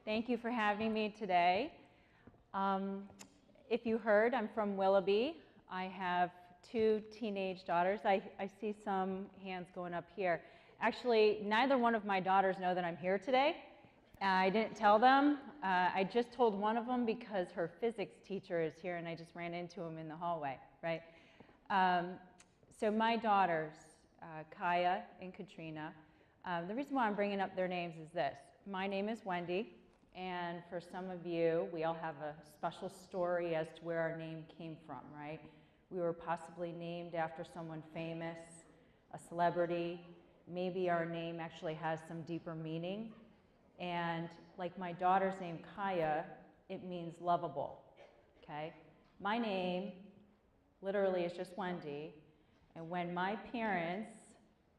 Thank you for having me today. If you heard, I'm from Willoughby. I have two teenage daughters. I see some hands going up here. Actually, neither one of my daughters know that I'm here today. I didn't tell them. I just told one of them because her physics teacher is here and I just ran into him in the hallway, right? So my daughters, Kaya and Katrina, the reason why I'm bringing up their names is this. My name is Wendy, and for some of you, we all have a special story as to where our name came from, right? We were possibly named after someone famous, a celebrity. Maybe our name actually has some deeper meaning. And like my daughter's name, Kaya, it means lovable, okay? My name literally is just Wendy, and when my parents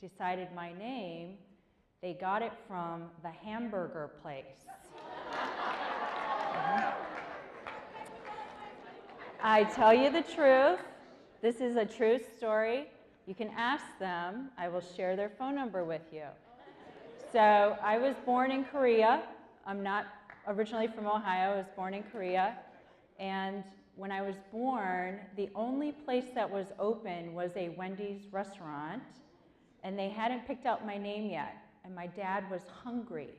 decided my name, they got it from the hamburger place. I tell you the truth, this is a true story. You can ask them, I will share their phone number with you. So I was born in Korea. I'm not originally from Ohio, I was born in Korea. And when I was born, the only place that was open was a Wendy's restaurant, and they hadn't picked out my name yet, and my dad was hungry.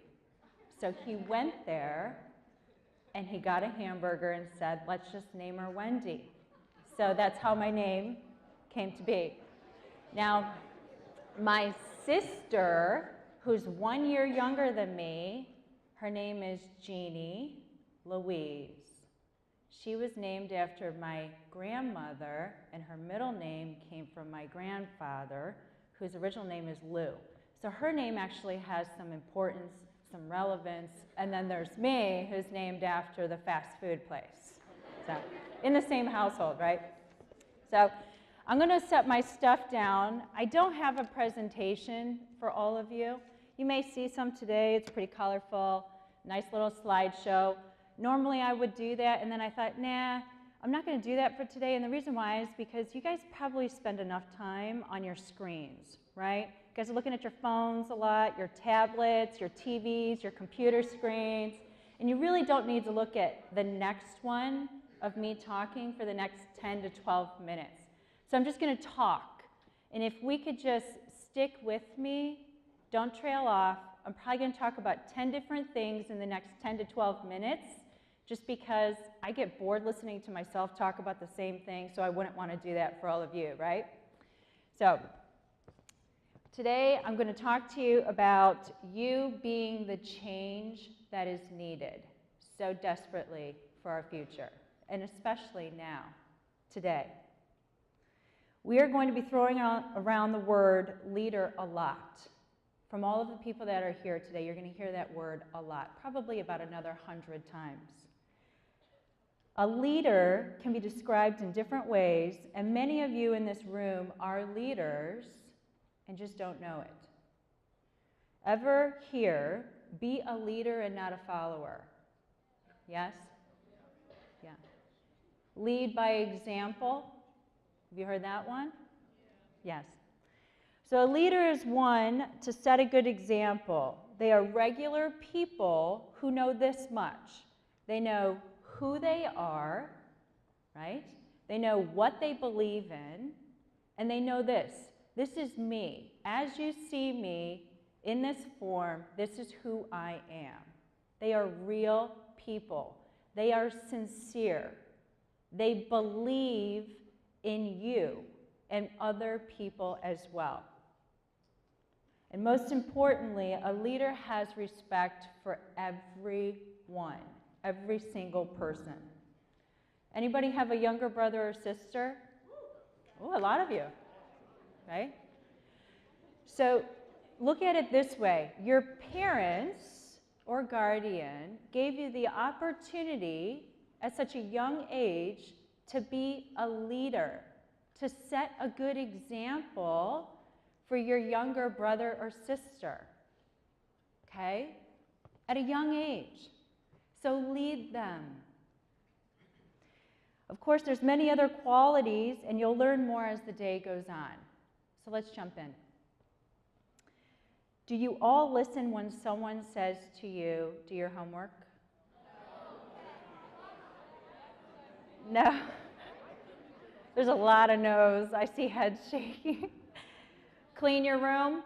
So he went there, and he got a hamburger and said, let's just name her Wendy. So that's how my name came to be. Now, my sister, who's 1 year younger than me, her name is Jeannie Louise. She was named after my grandmother, and her middle name came from my grandfather, whose original name is Lou. So her name actually has some importance, some relevance, and then there's me, who's named after the fast food place. So, in the same household, right? So, I'm gonna set my stuff down. I don't have a presentation for all of you. You may see some today, it's pretty colorful, nice little slideshow. Normally I would do that, and then I thought, nah, I'm not gonna do that for today, and the reason why is because you guys probably spend enough time on your screens, right? You guys are looking at your phones a lot, your tablets, your TVs, your computer screens, and you really don't need to look at the next one of me talking for the next 10 to 12 minutes. So I'm just gonna talk, and if we could just stick with me, don't trail off. I'm probably gonna talk about 10 different things in the next 10 to 12 minutes, just because I get bored listening to myself talk about the same thing, so I wouldn't wanna do that for all of you, right? So, today I'm gonna talk to you about you being the change that is needed so desperately for our future, and especially now, today. We are going to be throwing around the word leader a lot. From all of the people that are here today, you're going to hear that word a lot, probably about another 100 times. A leader can be described in different ways, and many of you in this room are leaders and just don't know it. Ever hear, be a leader and not a follower? Yes? Yeah. Lead by example. Have you heard that one? Yes. So a leader is one to set a good example. They are regular people who know this much. They know who they are, right? They know what they believe in, and they know this. This is me. As you see me in this form, this is who I am. They are real people. They are sincere. They believe in you and other people as well. And most importantly, a leader has respect for everyone, every single person. Anybody have a younger brother or sister? Oh, a lot of you, right? So look at it this way. Your parents or guardian gave you the opportunity at such a young age to be a leader, to set a good example for your younger brother or sister, okay? At a young age. So lead them. Of course, there's many other qualities, and you'll learn more as the day goes on. So let's jump in. Do you all listen when someone says to you, do your homework? No. There's a lot of no's. I see heads shaking. Clean your room.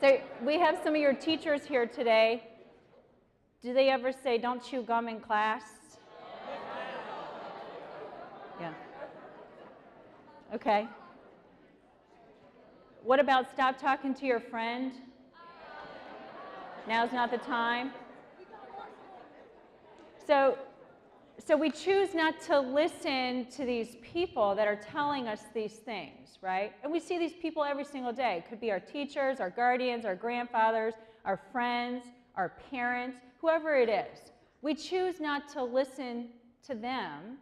So we have some of your teachers here today. Do they ever say, don't chew gum in class? Yeah. Okay. What about stop talking to your friend? Now's not the time. So we choose not to listen to these people that are telling us these things, right? And we see these people every single day. It could be our teachers, our guardians, our grandfathers, our friends, our parents, whoever it is. We choose not to listen to them,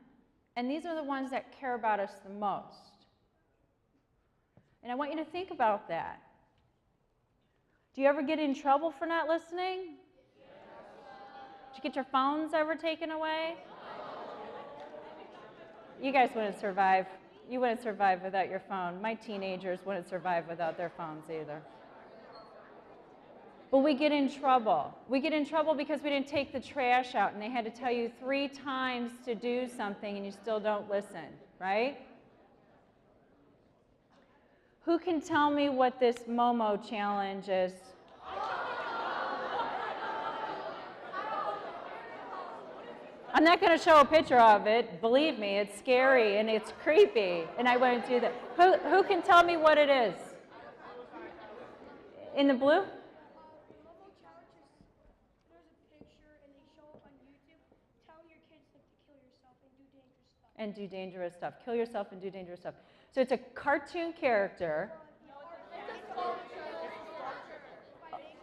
and these are the ones that care about us the most. And I want you to think about that. Do you ever get in trouble for not listening? Did you get your phones ever taken away? You guys wouldn't survive. You wouldn't survive without your phone. My teenagers wouldn't survive without their phones either. But we get in trouble. We get in trouble because we didn't take the trash out and they had to tell you 3 times to do something and you still don't listen, right? Who can tell me what this Momo challenge is? I'm not going to show a picture of it. Believe me, it's scary and it's creepy, and I wouldn't do that. Who can tell me what it is? In the blue? And do dangerous stuff. Kill yourself and do dangerous stuff. So it's a cartoon character.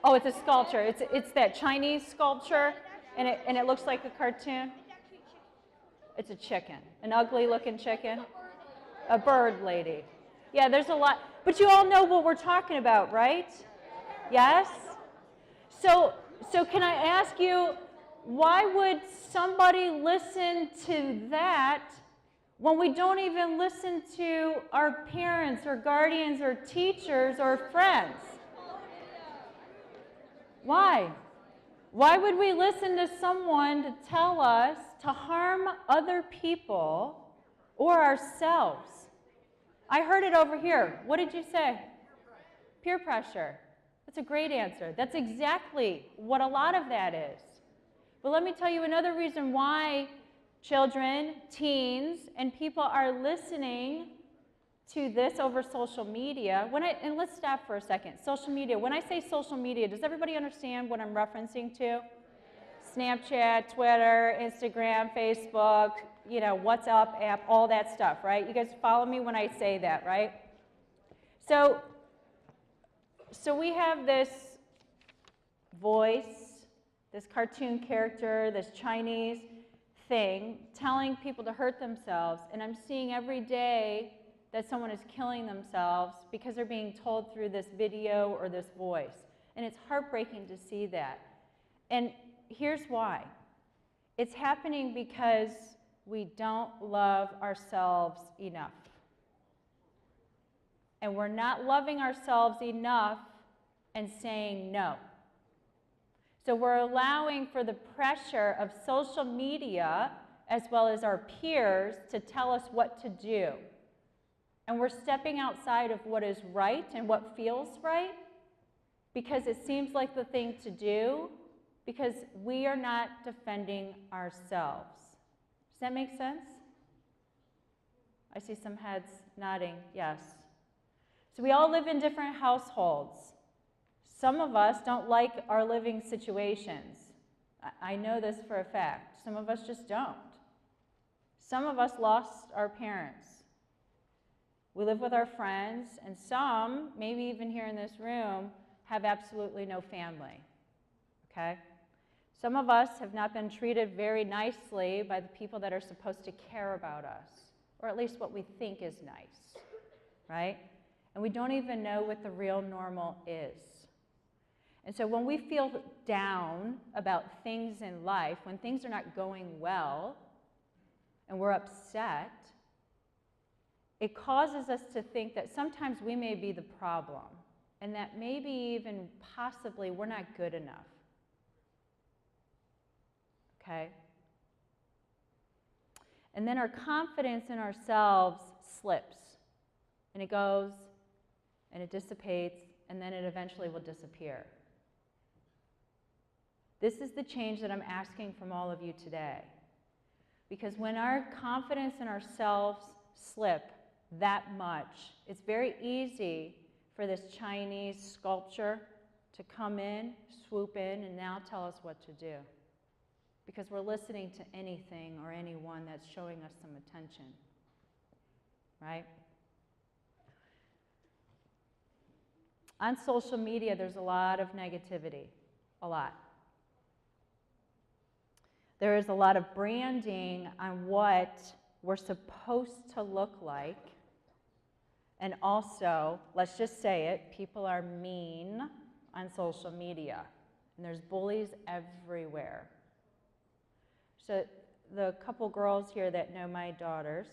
Oh, it's a sculpture. It's that Chinese sculpture, and it looks like a cartoon. It's a chicken, an ugly-looking chicken, a bird lady. Yeah, there's a lot. But you all know what we're talking about, right? Yes? So can I ask you, why would somebody listen to that when we don't even listen to our parents or guardians or teachers or friends? Why? Why would we listen to someone to tell us to harm other people or ourselves? I heard it over here. What did you say? Peer pressure. That's a great answer. That's exactly what a lot of that is. But let me tell you another reason why children, teens, and people are listening to this over social media. And let's stop for a second. Social media. When I say social media, does everybody understand what I'm referencing to? Snapchat, Twitter, Instagram, Facebook, WhatsApp app, all that stuff, right? You guys follow me when I say that, right? So we have this voice, this cartoon character, this Chinese thing telling people to hurt themselves, and I'm seeing every day that someone is killing themselves because they're being told through this video or this voice. And it's heartbreaking to see that. And here's why. It's happening because we don't love ourselves enough. And we're not loving ourselves enough and saying no. So we're allowing for the pressure of social media as well as our peers to tell us what to do. And we're stepping outside of what is right and what feels right because it seems like the thing to do, because we are not defending ourselves. Does that make sense? I see some heads nodding, yes. So we all live in different households. Some of us don't like our living situations. I know this for a fact. Some of us just don't. Some of us lost our parents. We live with our friends, and some, maybe even here in this room, have absolutely no family, okay? Some of us have not been treated very nicely by the people that are supposed to care about us, or at least what we think is nice, right? And we don't even know what the real normal is. And so when we feel down about things in life, when things are not going well, and we're upset, it causes us to think that sometimes we may be the problem, and that maybe even possibly we're not good enough. okay? And then our confidence in ourselves slips, and it goes, and it dissipates, and then it eventually will disappear. This is the change that I'm asking from all of you today. Because when our confidence in ourselves slip that much, it's very easy for this Chinese sculpture to come in, swoop in, and now tell us what to do. Because we're listening to anything or anyone that's showing us some attention, right? On social media, there's a lot of negativity, a lot. There is a lot of branding on what we're supposed to look like. And also, let's just say it, people are mean on social media. And there's bullies everywhere. So the couple girls here that know my daughters,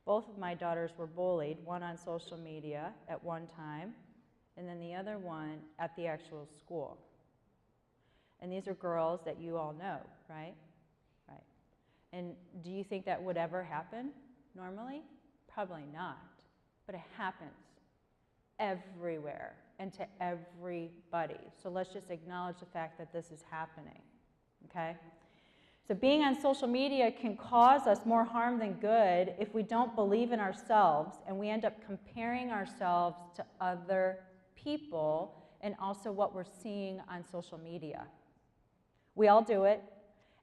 both of my daughters were bullied, one on social media at one time, and then the other one at the actual school. And these are girls that you all know, right? Right. And do you think that would ever happen normally? Probably not. But it happens everywhere and to everybody. So let's just acknowledge the fact that this is happening, okay? So being on social media can cause us more harm than good if we don't believe in ourselves and we end up comparing ourselves to other people and also what we're seeing on social media. We all do it,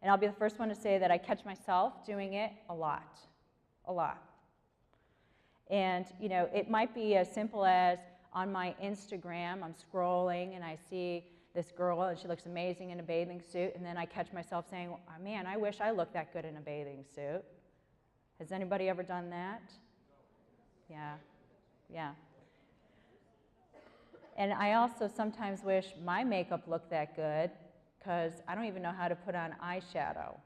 and I'll be the first one to say that I catch myself doing it a lot, a lot. And, you know, it might be as simple as on my Instagram, I'm scrolling and I see this girl and she looks amazing in a bathing suit, and then I catch myself saying, oh, man, I wish I looked that good in a bathing suit. Has anybody ever done that? Yeah, yeah. And I also sometimes wish my makeup looked that good, because I don't even know how to put on eyeshadow.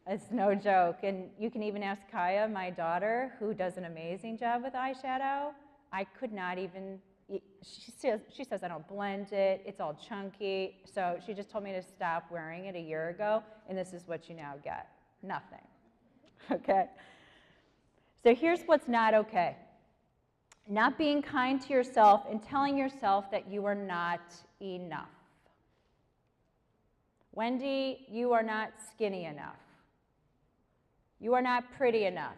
It's no joke. And you can even ask Kaya, my daughter, who does an amazing job with eyeshadow. I could not even, she says I don't blend it, it's all chunky. So she just told me to stop wearing it a year ago, and this is what you now get. Nothing. Okay? So here's what's not okay. Not being kind to yourself and telling yourself that you are not enough. Wendy, you are not skinny enough. You are not pretty enough.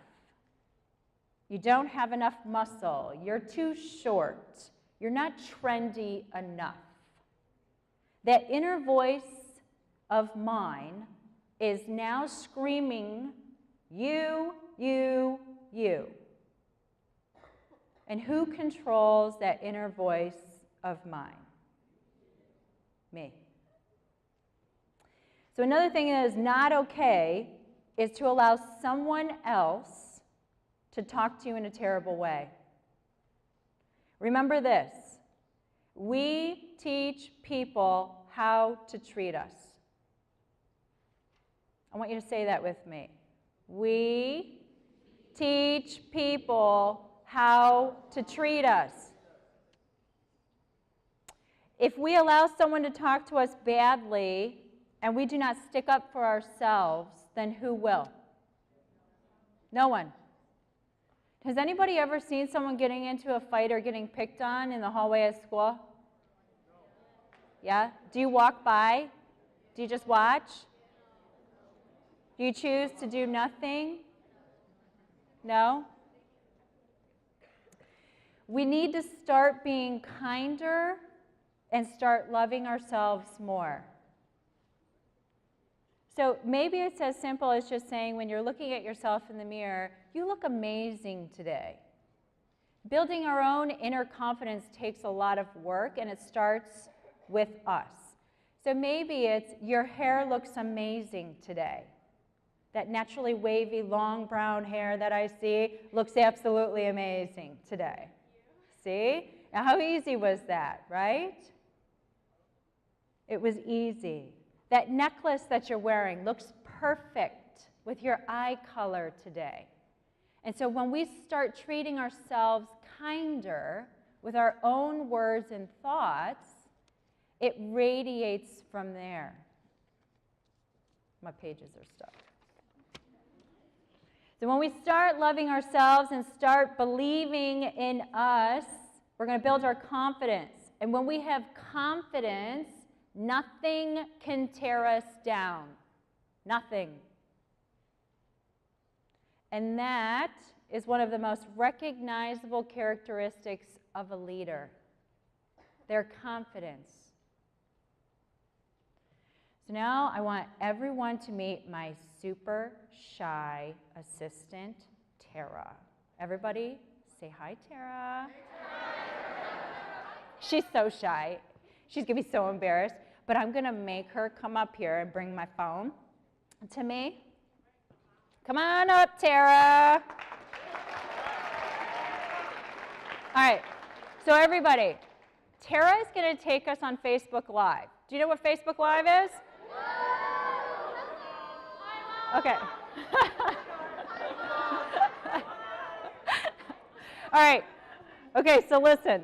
You don't have enough muscle. You're too short. You're not trendy enough. That inner voice of mine is now screaming, you, you, you. And who controls that inner voice of mine? Me. So another thing that is not okay is to allow someone else to talk to you in a terrible way. Remember this, we teach people how to treat us. I want you to say that with me. We teach people how to treat us. If we allow someone to talk to us badly and we do not stick up for ourselves, then who will? No one. Has anybody ever seen someone getting into a fight or getting picked on in the hallway at school? Yeah? Do you walk by? Do you just watch? Do you choose to do nothing? No? We need to start being kinder and start loving ourselves more. So maybe it's as simple as just saying, when you're looking at yourself in the mirror, you look amazing today. Building our own inner confidence takes a lot of work, and it starts with us. So maybe it's, your hair looks amazing today. That naturally wavy, long brown hair that I see looks absolutely amazing today. See? Now, how easy was that, right? It was easy. That necklace that you're wearing looks perfect with your eye color today. And so when we start treating ourselves kinder with our own words and thoughts, it radiates from there. My pages are stuck. So when we start loving ourselves and start believing in us, we're going to build our confidence. And when we have confidence, nothing can tear us down. Nothing. And that is one of the most recognizable characteristics of a leader, their confidence. So now I want everyone to meet my super shy assistant, Tara. Everybody say hi, Tara. She's so shy. She's going to be so embarrassed. But I'm going to make her come up here and bring my phone to me. Come on up, Tara. All right. So everybody, Tara is going to take us on Facebook Live. Do you know what Facebook Live is? Okay. All right. Okay, so listen.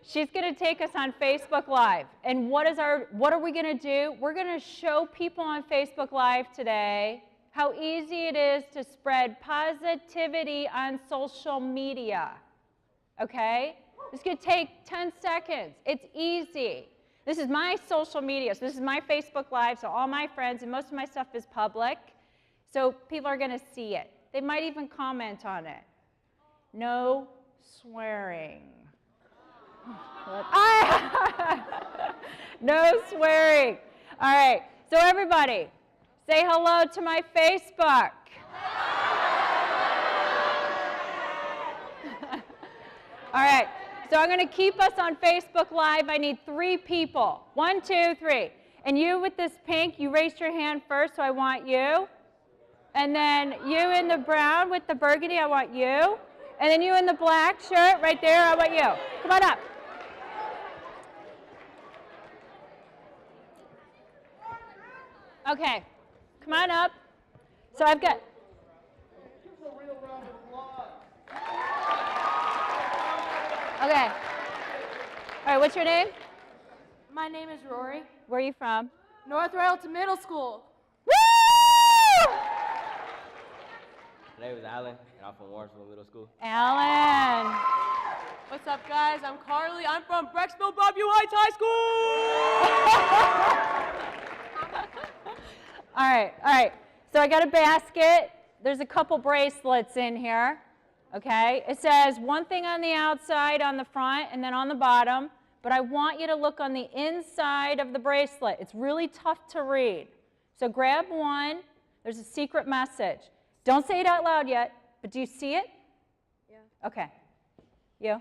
She's going to take us on Facebook Live. And what are we going to do? We're going to show people on Facebook Live today how easy it is to spread positivity on social media. Okay? This could take 10 seconds. It's easy. This is my social media. So this is my Facebook Live. So all my friends and most of my stuff is public. So people are going to see it. They might even comment on it. No swearing. No swearing. All right. So everybody, say hello to my Facebook. All right. So I'm going to keep us on Facebook Live. I need 3 people. 1, 2, 3. And you with this pink, you raised your hand first, so I want you. And then you in the brown with the burgundy, I want you. And then you in the black shirt right there, I want you. Come on up. Okay, come on up. So I've got... Okay. All right, what's your name? My name is Rory. Where are you from? North Railton Middle School. Woo! My name is Alan, and I'm from Warrensville Middle School. Alan. What's up, guys? I'm Carly. I'm from Brecksville Broadview Heights High School. All right. So I got a basket. There's a couple bracelets in here. Okay? It says one thing on the outside, on the front, and then on the bottom. But I want you to look on the inside of the bracelet. It's really tough to read. So grab one. There's a secret message. Don't say it out loud yet, but do you see it? Yeah. Okay. You?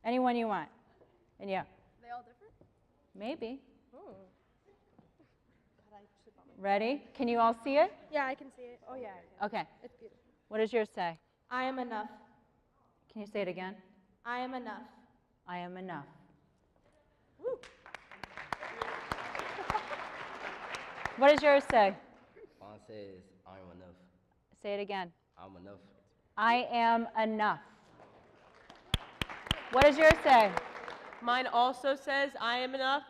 Anyone you want. And you? They all different? Maybe. Oh. Ready? Can you all see it? Yeah, I can see it. Oh, yeah. Okay. It's beautiful. What does yours say? I am enough. Can you say it again? I am enough. I am enough. Woo. What does yours say? Mine says, I'm enough. Say it again. I'm enough. I am enough. What does yours say? Mine also says I am enough.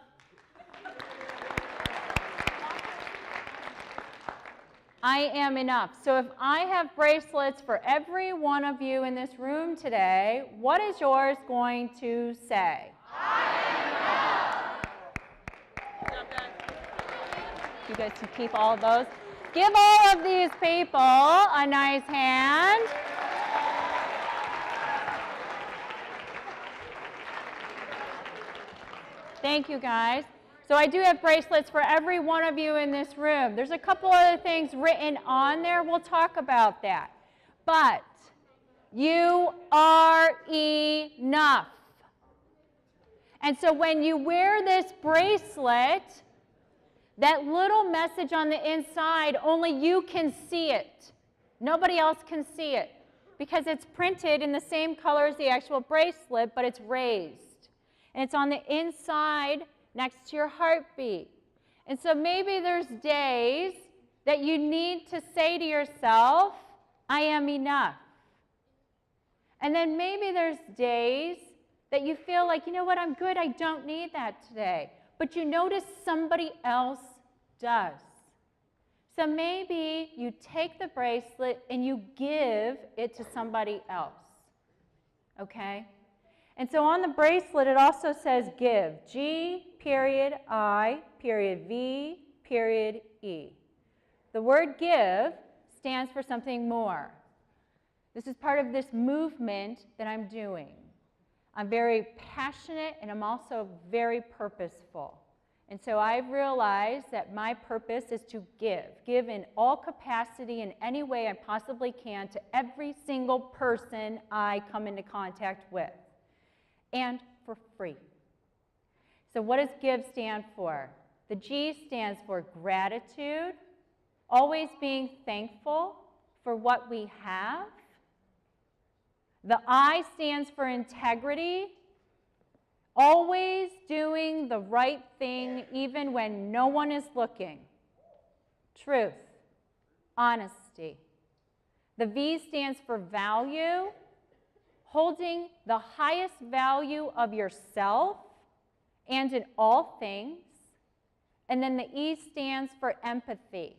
I am enough. So if I have bracelets for every one of you in this room today, what is yours going to say? I am enough. You guys can keep all of those. Give all of these people a nice hand. Thank you, guys. So I do have bracelets for every one of you in this room. There's a couple other things written on there. We'll talk about that. But you are enough. And so when you wear this bracelet, that little message on the inside, only you can see it. Nobody else can see it because it's printed in the same color as the actual bracelet, but it's raised. And it's on the inside next to your heartbeat. And so maybe there's days that you need to say to yourself, I am enough. And then maybe there's days that you feel like, you know what, I'm good, I don't need that today. But you notice somebody else does. So maybe you take the bracelet and you give it to somebody else, okay? And so on the bracelet, it also says give, G.I.V.E. The word give stands for something more. This is part of this movement that I'm doing. I'm very passionate and I'm also very purposeful. And so I've realized that my purpose is to give in all capacity in any way I possibly can to every single person I come into contact with, and for free. So what does give stand for? The G stands for gratitude, always being thankful for what we have. The I stands for integrity, always doing the right thing even when no one is looking. Truth, honesty. The V stands for value, holding the highest value of yourself and in all things. And then the E stands for empathy.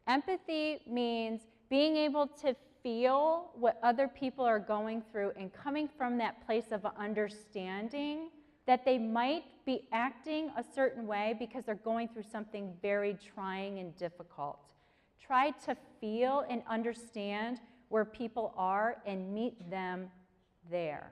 Empathy means being able to feel what other people are going through and coming from that place of understanding that they might be acting a certain way because they're going through something very trying and difficult. Try to feel and understand where people are and meet them there.